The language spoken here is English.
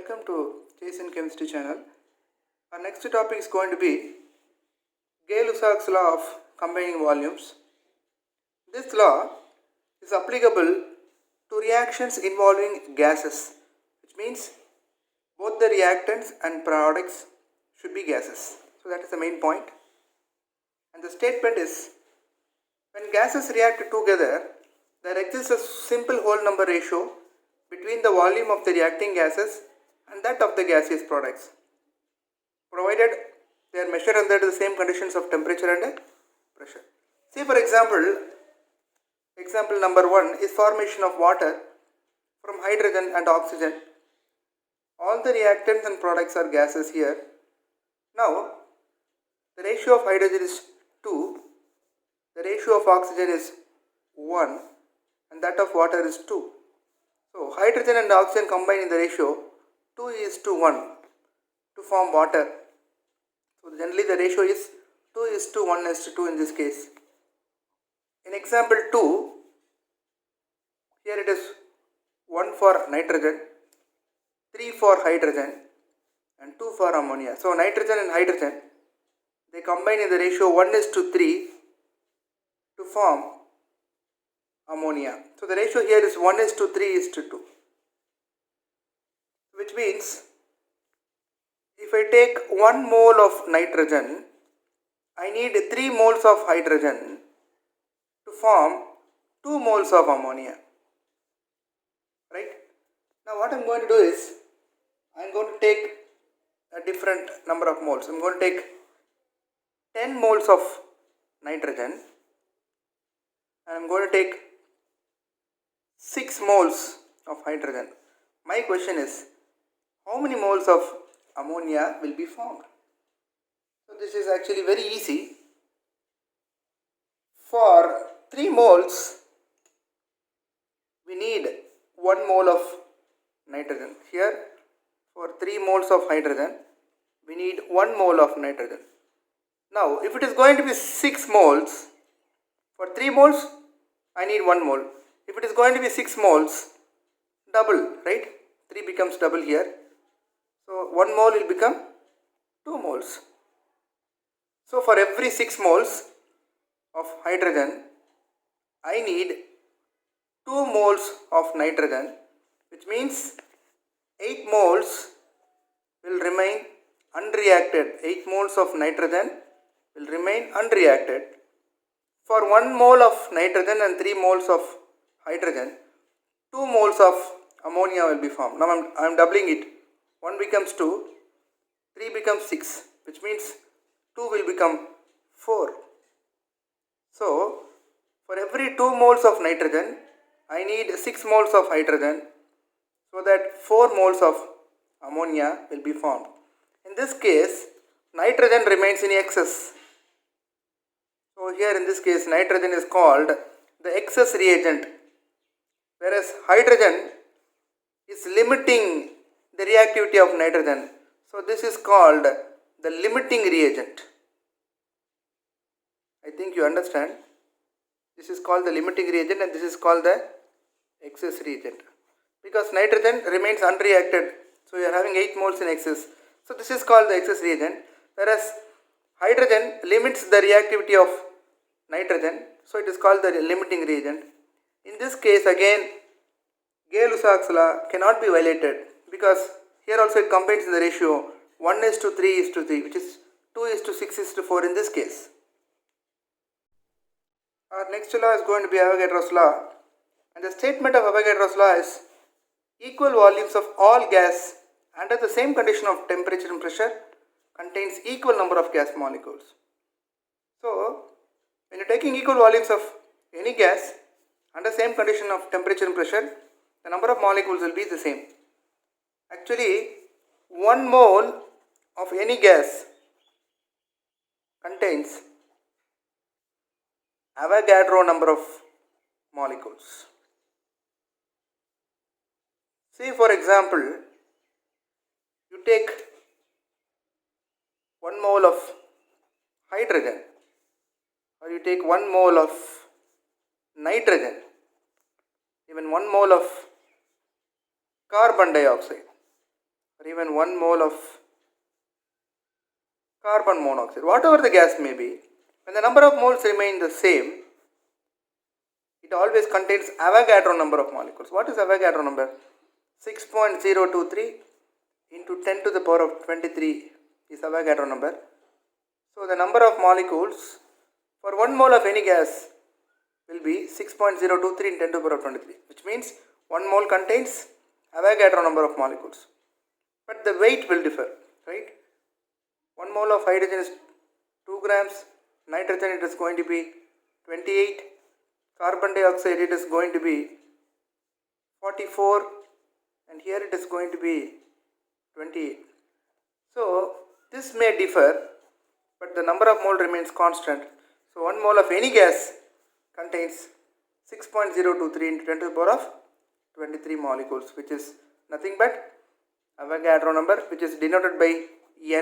Welcome to Jaysan Chemistry channel. Our next topic is going to be Gay-Lussac's law of combining volumes. This law is applicable to reactions involving gases, which means both the reactants and products should be gases. So that is the main point. And the statement is, when gases react together, there exists a simple whole number ratio between the volume of the reacting gases and that of the gaseous products, provided they are measured under the same conditions of temperature and pressure. See, for example number 1 is formation of water from hydrogen and oxygen. All the reactants and products are gases here. Now, the ratio of hydrogen is 2, the ratio of oxygen is 1, and that of water is 2. So, hydrogen and oxygen combine in the ratio 2:1 to form water. So, generally the ratio is 2:1:2 in this case. In example 2, here it is 1 for nitrogen, 3 for hydrogen and 2 for ammonia. So, nitrogen and hydrogen, they combine in the ratio 1:3 to form ammonia. So, the ratio here is 1:3:2, which means if I take 1 mole of nitrogen, I need 3 moles of hydrogen to form 2 moles of ammonia. Right? Now, what I am going to do is, I am going to take a different number of moles. I am going to take 10 moles of nitrogen and I am going to take 6 moles of hydrogen. My question is, how many moles of ammonia will be formed? So, this is actually very easy. For 3 moles, we need 1 mole of nitrogen. Here, for 3 moles of hydrogen, we need 1 mole of nitrogen. Now, if it is going to be 6 moles, for 3 moles, I need 1 mole. If it is going to be 6 moles, double, right? 3 becomes double here. So, 1 mole will become 2 moles. So, for every 6 moles of hydrogen, I need 2 moles of nitrogen, which means 8 moles will remain unreacted. 8 moles of nitrogen will remain unreacted. For 1 mole of nitrogen and 3 moles of hydrogen, 2 moles of ammonia will be formed. Now I am doubling it. 1 becomes 2, 3 becomes 6, which means 2 will become 4. So, for every 2 moles of nitrogen, I need 6 moles of hydrogen, so that 4 moles of ammonia will be formed. In this case, nitrogen remains in excess. So, here in this case, nitrogen is called the excess reagent, whereas hydrogen is limiting the reactivity of nitrogen. So, this is called the limiting reagent. I think you understand. This is called the limiting reagent and this is called the excess reagent, because nitrogen remains unreacted. So, you are having 8 moles in excess. So, this is called the excess reagent, whereas hydrogen limits the reactivity of nitrogen. So, it is called the limiting reagent. In this case, again, Gay-Lussac's law cannot be violated, because here also it combines in the ratio 1:3:3, which is 2:6:4 in this case. Our next law is going to be Avogadro's law, and the statement of Avogadro's law is, equal volumes of all gas under the same condition of temperature and pressure contains equal number of gas molecules. So, when you are taking equal volumes of any gas under same condition of temperature and pressure, the number of molecules will be the same. Actually, 1 mole of any gas contains Avogadro number of molecules. See, for example, you take 1 mole of hydrogen, or you take 1 mole of nitrogen, even 1 mole of carbon dioxide, or even 1 mole of carbon monoxide, whatever the gas may be, when the number of moles remain the same, it always contains Avogadro number of molecules. What is Avogadro number? 6.023 into 10 to the power of 23 is Avogadro number. So the number of molecules for 1 mole of any gas will be 6.023 in 10 to the power of 23, which means 1 mole contains Avogadro number of molecules. But the weight will differ, right? 1 mole of hydrogen is 2 grams, nitrogen it is going to be 28, carbon dioxide it is going to be 44, and here it is going to be 28. So this may differ, but the number of mole remains constant. So 1 mole of any gas contains 6.023 into 10 to the power of 23 molecules, which is nothing but Avogadro number, which is denoted by Na.